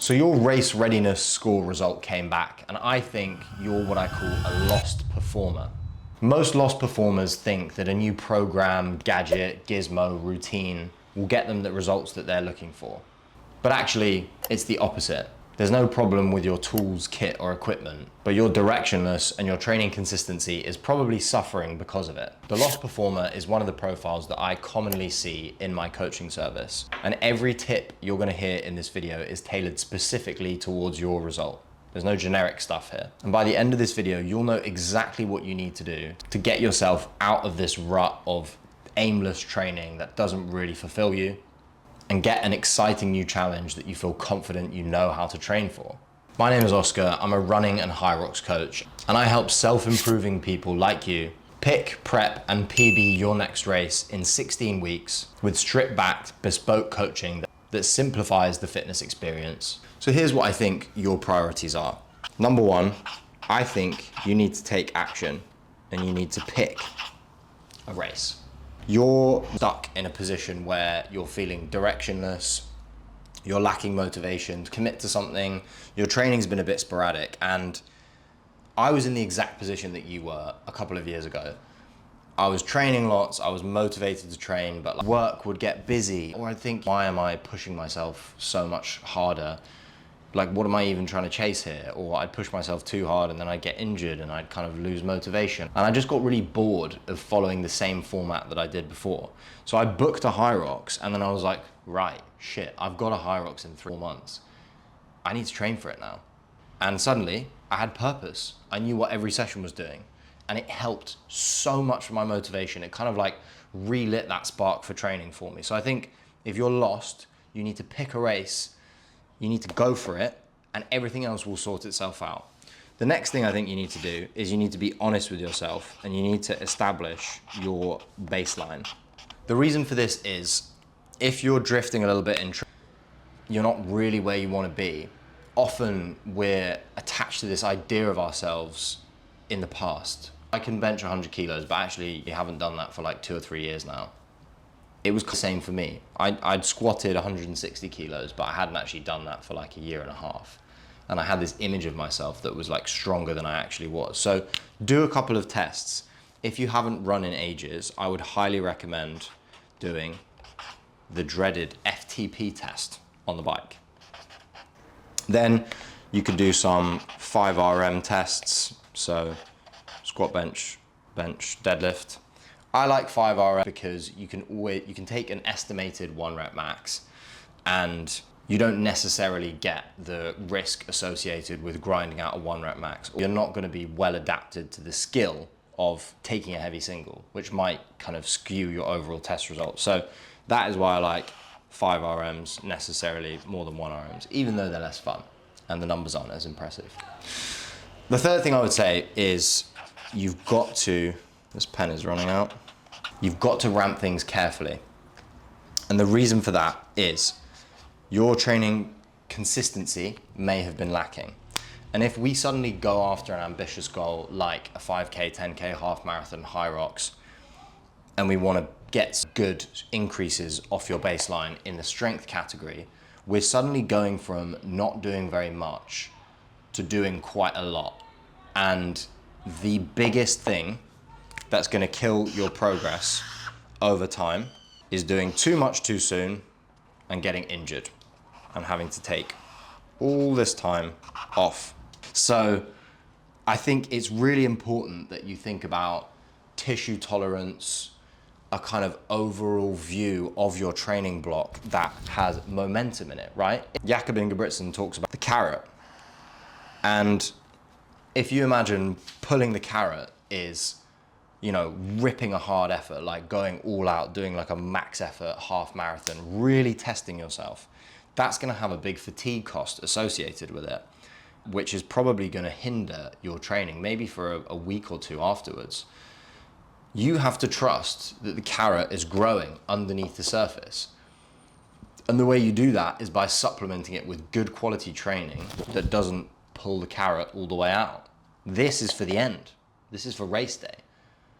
So your race readiness score result came back, and I think you're what I call a lost performer. Most lost performers think that a new program, gadget, gizmo, routine will get them the results that they're looking for. But actually, it's the opposite. There's no problem with your tools, kit, or equipment, but your directionless and your training consistency is probably suffering because of it. The lost performer is one of the profiles that I commonly see in my coaching service, and every tip you're gonna hear in this video is tailored specifically towards your result. There's no generic stuff here. And by the end of this video, you'll know exactly what you need to do to get yourself out of this rut of aimless training that doesn't really fulfill you, and get an exciting new challenge that you feel confident you know how to train for. My name is Oscar, I'm a running and high rocks coach, and I help self-improving people like you pick, prep, and PB your next race in 16 weeks with stripped-backed, bespoke coaching that simplifies the fitness experience. So here's what I think your priorities are. Number one, I think you need to take action and you need to pick a race. You're stuck in a position where you're feeling directionless, you're lacking motivation to commit to something, your training's been a bit sporadic, and I was in the exact position that you were a couple of years ago. I was training lots, I was motivated to train, but work would get busy, or I'd think, why am I pushing myself so much harder? Like, what am I even trying to chase here? Or I'd push myself too hard and then I'd get injured and I'd kind of lose motivation. And I just got really bored of following the same format that I did before. So I booked a High Rocks and then I was like, right, shit, I've got a High Rocks in 3 months. I need to train for it now. And suddenly I had purpose. I knew what every session was doing. And it helped so much for my motivation. It kind of like relit that spark for training for me. So I think if you're lost, you need to pick a race, you need to go for it, and everything else will sort itself out. The next thing I think you need to do is you need to be honest with yourself and you need to establish your baseline. The reason for this is if you're drifting a little bit in training, you're not really where you want to be. Often we're attached to this idea of ourselves in the past. I can bench 100 kilos, but actually you haven't done that for like 2 or 3 years now. It was the same for me. I'd squatted 160 kilos, but I hadn't actually done that for like 1.5 years. And I had this image of myself that was like stronger than I actually was. So do a couple of tests. If you haven't run in ages, I would highly recommend doing the dreaded FTP test on the bike. Then you could do some 5RM tests. So squat, bench, deadlift. I like 5RM because you can take an estimated 1 rep max and you don't necessarily get the risk associated with grinding out a 1 rep max. You're not going to be well adapted to the skill of taking a heavy single, which might kind of skew your overall test results. So that is why I like 5 RMs necessarily more than 1 RMs, even though they're less fun and the numbers aren't as impressive. The third thing I would say is you've got to, this pen is running out, you've got to ramp things carefully. And the reason for that is your training consistency may have been lacking. And if we suddenly go after an ambitious goal like a 5K, 10K, half marathon, High Rocks, and we want to get good increases off your baseline in the strength category, we're suddenly going from not doing very much to doing quite a lot. And the biggest thing that's going to kill your progress over time is doing too much too soon and getting injured and having to take all this time off. So I think it's really important that you think about tissue tolerance, a kind of overall view of your training block that has momentum in it, right? Jakob Ingebrigtsen talks about the carrot. And if you imagine pulling the carrot is, you know, ripping a hard effort, like going all out, doing like a max effort half marathon, really testing yourself, that's going to have a big fatigue cost associated with it, which is probably going to hinder your training, maybe for a week or 2 afterwards. You have to trust that the carrot is growing underneath the surface. And the way you do that is by supplementing it with good quality training that doesn't pull the carrot all the way out. This is for the end. This is for race day.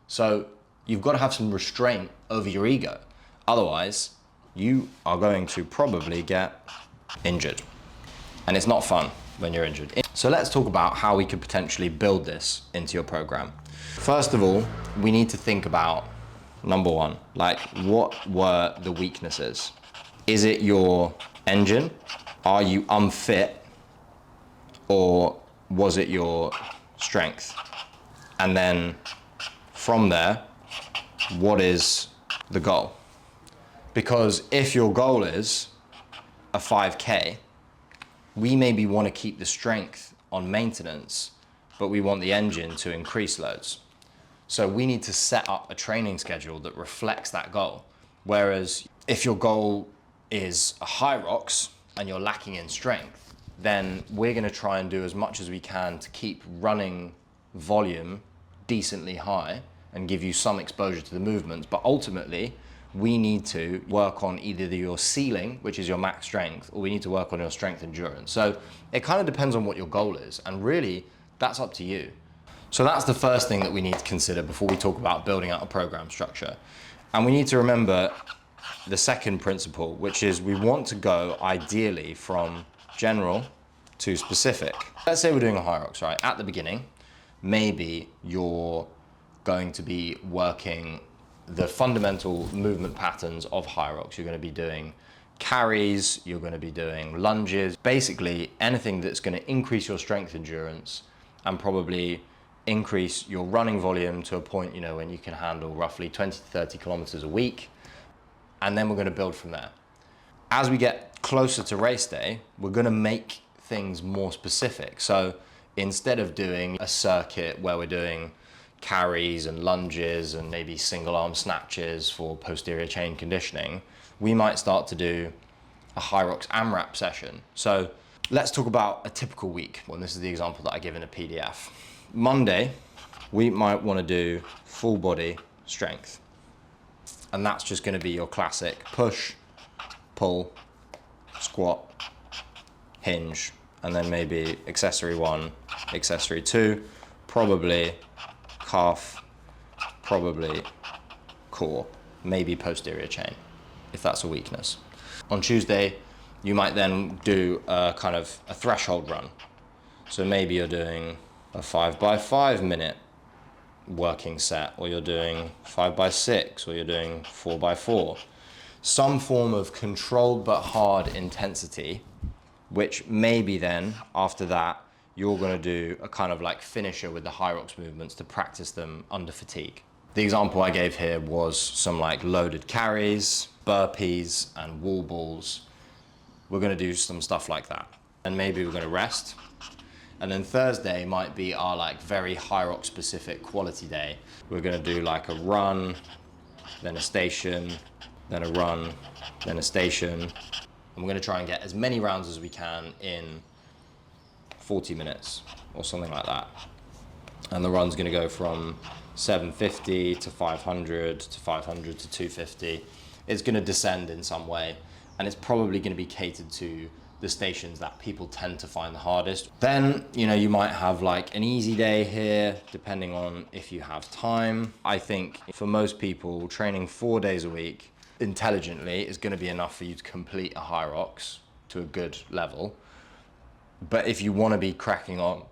So you've got to have some restraint over your ego. Otherwise, you are going to probably get injured. and it's not fun when you're injured. So let's talk about how we could potentially build this into your program. First of all, we need to think about, number one, like, what were the weaknesses? Is it your engine? Are you unfit? Or was it your strength? And then from there, what is the goal? Because if your goal is a 5K, we maybe want to keep the strength on maintenance, but we want the engine to increase loads. So we need to set up a training schedule that reflects that goal. Whereas if your goal is a high rocks and you're lacking in strength, then we're going to try and do as much as we can to keep running volume decently high and give you some exposure to the movements. But ultimately, we need to work on either your ceiling, which is your max strength, or we need to work on your strength endurance. So it kind of depends on what your goal is, and really that's up to you. So that's the first thing that we need to consider before we talk about building out a program structure. And we need to remember the second principle, which is we want to go ideally from general to specific. Let's say we're doing a high rocks, right? At the beginning, maybe you're going to be working the fundamental movement patterns of high rocks. You're going to be doing carries, you're going to be doing lunges, basically anything that's going to increase your strength endurance and probably increase your running volume to a point, you know, when you can handle roughly 20 to 30 kilometers a week. And then we're going to build from there. As we get closer to race day, we're going to make things more specific. So instead of doing a circuit where we're doing carries and lunges and maybe single arm snatches for posterior chain conditioning, we might start to do a high rocks AMRAP session. So let's talk about a typical week. Well, this is the example that I give in a PDF. Monday, we might want to do full body strength. And that's just going to be your classic push, pull, squat, hinge, and then maybe accessory 1, accessory 2, probably calf, probably core, maybe posterior chain, if that's a weakness. On Tuesday, you might then do a kind of a threshold run. So maybe you're doing a 5x5 minute working set, or you're doing 5x6, or you're doing 4x4. Some form of controlled but hard intensity, which maybe then after that, you're going to do a kind of like finisher with the high rocks movements to practice them under fatigue. The example I gave here was some like loaded carries, burpees, and wall balls. We're going to do some stuff like that. And maybe we're going to rest. And then Thursday might be our like very high rock specific quality day. We're going to do like a run, then a station, then a run, then a station. And we're going to try and get as many rounds as we can in 40 minutes or something like that. And the run's going to go from 750 to 500 to 500 to 250. It's going to descend in some way, and it's probably going to be catered to the stations that people tend to find the hardest. Then, you know, you might have like an easy day here, depending on if you have time. I think for most people, training 4 days a week intelligently is going to be enough for you to complete a high rocks to a good level. But if you want to be cracking on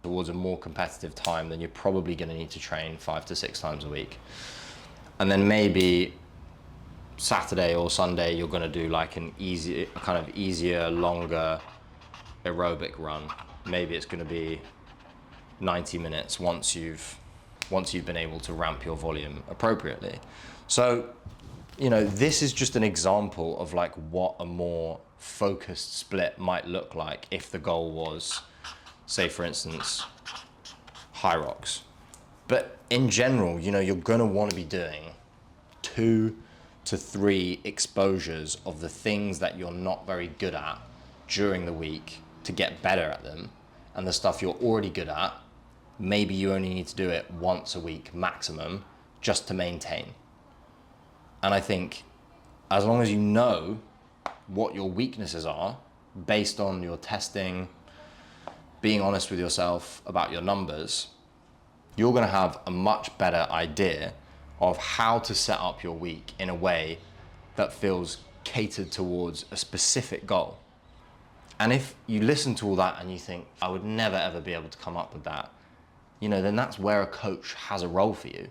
towards a more competitive time, then you're probably going to need to train 5 to 6 times a week. And then maybe Saturday or Sunday, you're going to do like an easy, kind of easier, longer aerobic run. Maybe it's going to be 90 minutes once you've been able to ramp your volume appropriately. So, you know, this is just an example of like what a more focused split might look like if the goal was, say for instance, high rocks. But in general, you know, you're gonna want to be doing 2 to 3 exposures of the things that you're not very good at during the week to get better at them, and the stuff you're already good at, maybe you only need to do it once a week maximum just to maintain. And I think as long as you know what your weaknesses are based on your testing, being honest with yourself about your numbers, you're going to have a much better idea of how to set up your week in a way that feels catered towards a specific goal. And if you listen to all that and you think, I would never ever be able to come up with that, you know, then that's where a coach has a role for you,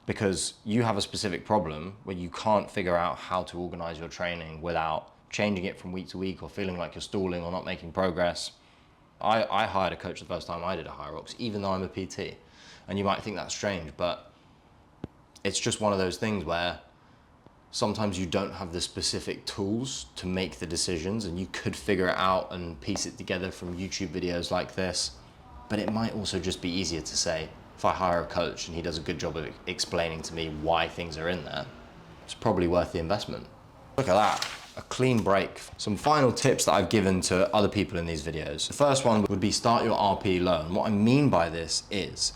because you have a specific problem where you can't figure out how to organize your training without changing it from week to week or feeling like you're stalling or not making progress. I hired a coach the first time I did a Hyrox, even though I'm a PT. And you might think that's strange, but it's just one of those things where sometimes you don't have the specific tools to make the decisions, and you could figure it out and piece it together from YouTube videos like this. But it might also just be easier to say, if I hire a coach and he does a good job of explaining to me why things are in there, it's probably worth the investment. Look at that, a clean break. Some final tips that I've given to other people in these videos. The first one would be start your RP low. And what I mean by this is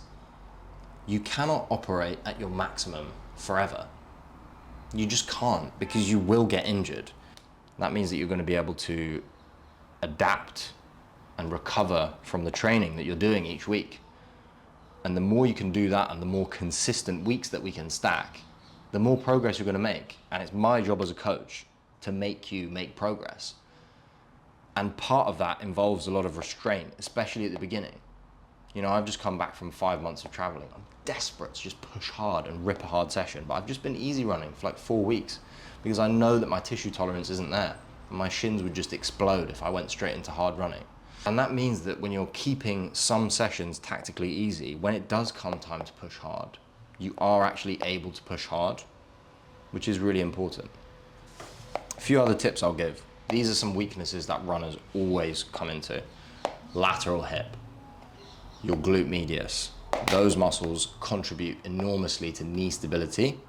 you cannot operate at your maximum forever. You just can't, because you will get injured. That means that you're going to be able to adapt and recover from the training that you're doing each week. And the more you can do that and the more consistent weeks that we can stack, the more progress you're going to make. And it's my job as a coach to make you make progress. And part of that involves a lot of restraint, especially at the beginning. You know, I've just come back from 5 months of traveling. I'm desperate to just push hard and rip a hard session, but I've just been easy running for like 4 weeks because I know that my tissue tolerance isn't there. And my shins would just explode if I went straight into hard running. And that means that when you're keeping some sessions tactically easy, when it does come time to push hard, you are actually able to push hard, which is really important. A few other tips I'll give. These are some weaknesses that runners always come into. Lateral hip, your glute medius. Those muscles contribute enormously to knee stability.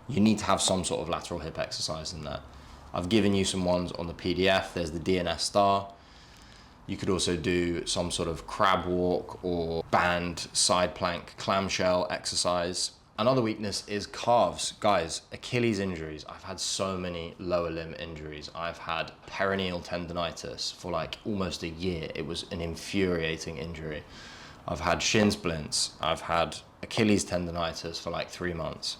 You need to have some sort of lateral hip exercise in there. I've given you some ones on the PDF. There's the DNS star. You could also do some sort of crab walk or band side plank clamshell exercise. Another weakness is calves. Guys, Achilles injuries. I've had so many lower limb injuries. I've had peroneal tendonitis for like almost a year. It was an infuriating injury. I've had shin splints. I've had Achilles tendonitis for like 3 months.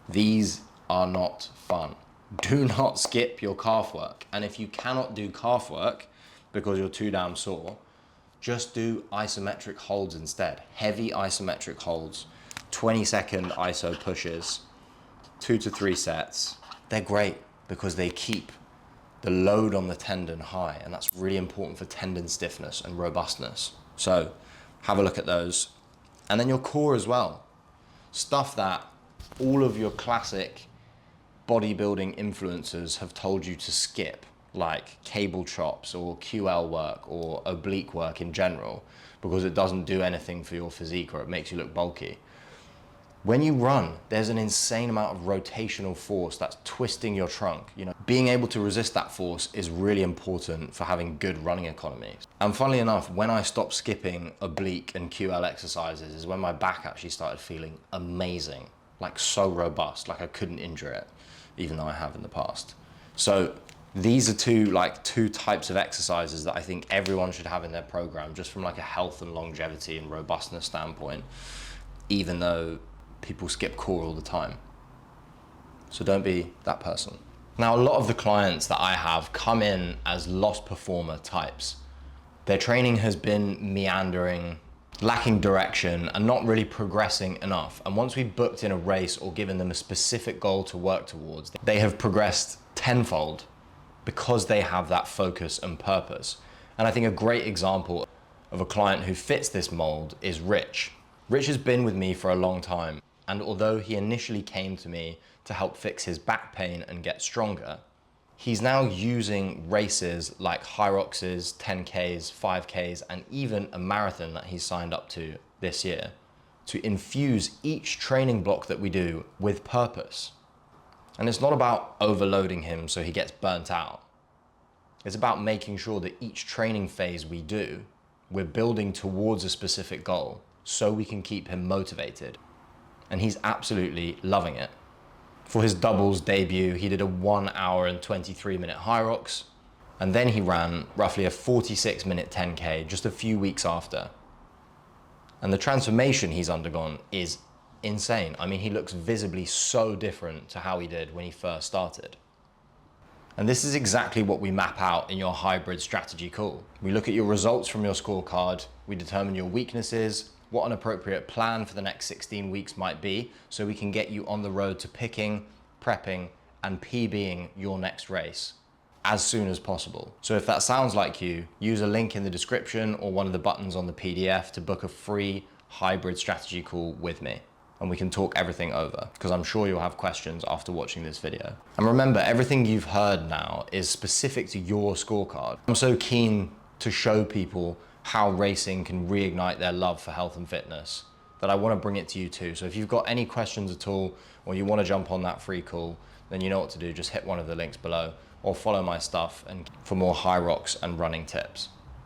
These are not fun. Do not skip your calf work. And if you cannot do calf work because you're too damn sore, just do isometric holds instead. Heavy isometric holds, 20-second iso pushes, 2 to 3 sets. They're great because they keep the load on the tendon high, and that's really important for tendon stiffness and robustness. So have a look at those. And then your core as well. Stuff that all of your classic bodybuilding influencers have told you to skip, like cable chops or QL work or oblique work in general, because it doesn't do anything for your physique or it makes you look bulky. When you run, there's an insane amount of rotational force that's twisting your trunk. You know, being able to resist that force is really important for having good running economy. And funnily enough, when I stopped skipping oblique and QL exercises is when my back actually started feeling amazing, like so robust, like I couldn't injure it, even though I have in the past. So these are two types of exercises that I think everyone should have in their program, just from like a health and longevity and robustness standpoint, even though people skip core all the time. So don't be that person. Now, a lot of the clients that I have come in as lost performer types. Their training has been meandering, lacking direction, and not really progressing enough. And once we've booked in a race or given them a specific goal to work towards, they have progressed tenfold because they have that focus and purpose. And I think a great example of a client who fits this mold is Rich. Rich has been with me for a long time. And although he initially came to me to help fix his back pain and get stronger, he's now using races like Hyrox's, 10Ks, 5Ks, and even a marathon that he's signed up to this year to infuse each training block that we do with purpose. And it's not about overloading him so he gets burnt out. It's about making sure that each training phase we do, we're building towards a specific goal so we can keep him motivated. And he's absolutely loving it. For his doubles debut, he did a 1 hour and 23-minute Hyrox, and then he ran roughly a 46-minute 10K just a few weeks after. And the transformation he's undergone is insane. I mean, he looks visibly so different to how he did when he first started. And this is exactly what we map out in your hybrid strategy call. We look at your results from your scorecard, we determine your weaknesses, what an appropriate plan for the next 16 weeks might be, so we can get you on the road to picking, prepping, and PBing your next race as soon as possible. So if that sounds like you, use a link in the description or one of the buttons on the PDF to book a free hybrid strategy call with me, and we can talk everything over, because I'm sure you'll have questions after watching this video. And remember, everything you've heard now is specific to your scorecard. I'm so keen to show people how racing can reignite their love for health and fitness that I want to bring it to you too. So if you've got any questions at all, or you want to jump on that free call, then you know what to do. Just hit one of the links below or follow my stuff and for more high rocks and running tips.